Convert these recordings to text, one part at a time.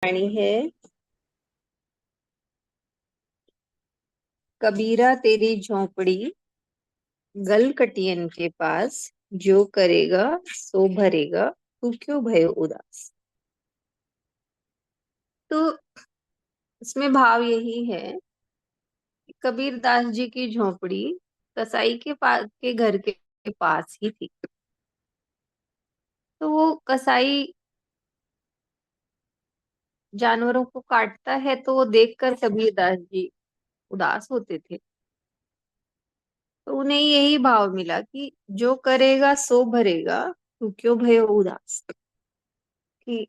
वाणी है। कबीरा तेरी झोंपड़ी गलकटियन के पास, जो करेगा सो भरेगा, तू क्यों भयो उदास। तो इसमें भाव यही है कि कबीर दास जी की झोंपड़ी कसाई के पास के घर के पास ही थी। तो वो कसाई जानवरों को काटता है तो वो देखकर कबीर दास जी उदास होते थे। तो उन्हें यही भाव मिला कि जो करेगा सो भरेगा, तू क्यों भयो उदास। कि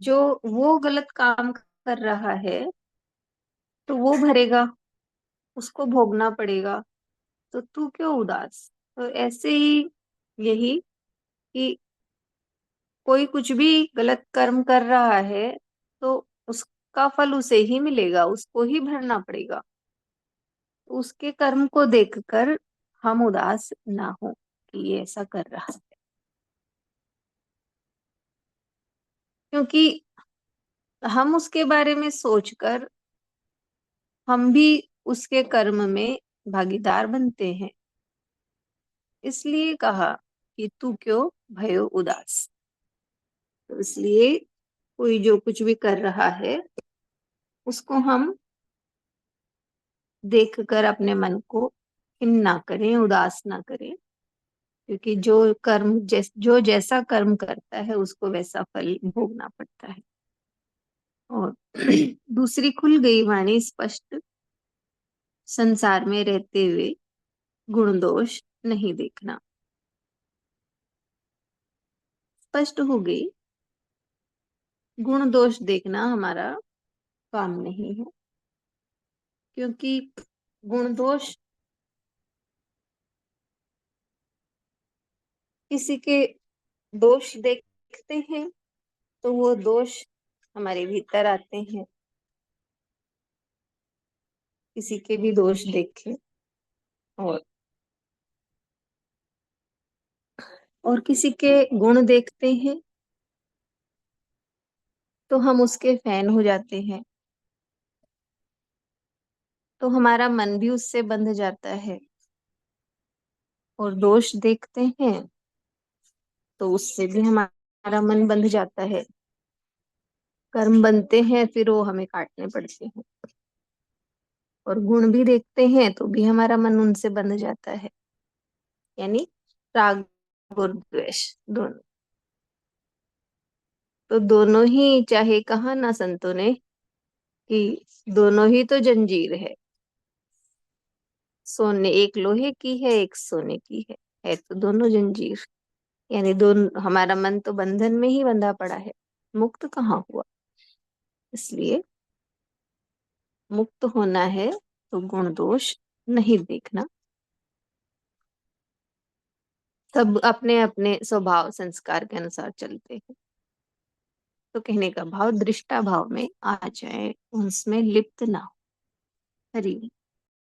जो वो गलत काम कर रहा है तो वो भरेगा, उसको भोगना पड़ेगा, तो तू क्यों उदास। तो ऐसे ही यही कि कोई कुछ भी गलत कर्म कर रहा है तो उसका फल उसे ही मिलेगा, उसको ही भरना पड़ेगा। तो उसके कर्म को देखकर हम उदास ना हो कि ये ऐसा कर रहा है, क्योंकि हम उसके बारे में सोचकर हम भी उसके कर्म में भागीदार बनते हैं। इसलिए कहा कि तू क्यों भयो उदास। तो इसलिए कोई जो कुछ भी कर रहा है उसको हम देखकर अपने मन को खिन्न ना करें, उदास ना करें। क्योंकि जो जैसा कर्म करता है उसको वैसा फल भोगना पड़ता है। और दूसरी खुल गई वाणी स्पष्ट, संसार में रहते हुए गुण दोष नहीं देखना। स्पष्ट हो गई, गुण दोष देखना हमारा काम नहीं है। क्योंकि गुण दोष किसी के दोष देखते हैं तो वो दोष हमारे भीतर आते हैं। किसी के भी दोष देखें और किसी के गुण देखते हैं तो हम उसके फैन हो जाते हैं, तो हमारा मन भी उससे बंध जाता है। और दोष देखते हैं तो उससे भी हमारा मन बंध जाता है। कर्म बनते हैं फिर वो हमें काटने पड़ते हैं। और गुण भी देखते हैं तो भी हमारा मन उनसे बंध जाता है। यानी राग और द्वेष दोनों। तो दोनों ही चाहे कहा ना संतों ने कि दोनों ही तो जंजीर है। सोने एक लोहे की है, एक सोने की है तो दोनों जंजीर। यानी दोनों, हमारा मन तो बंधन में ही बंधा पड़ा है, मुक्त कहाँ हुआ। इसलिए मुक्त होना है तो गुण दोष नहीं देखना। सब अपने अपने स्वभाव संस्कार के अनुसार चलते हैं। तो कहने का भाव दृष्टा भाव में आ जाए, उसमें लिप्त ना हो। हरि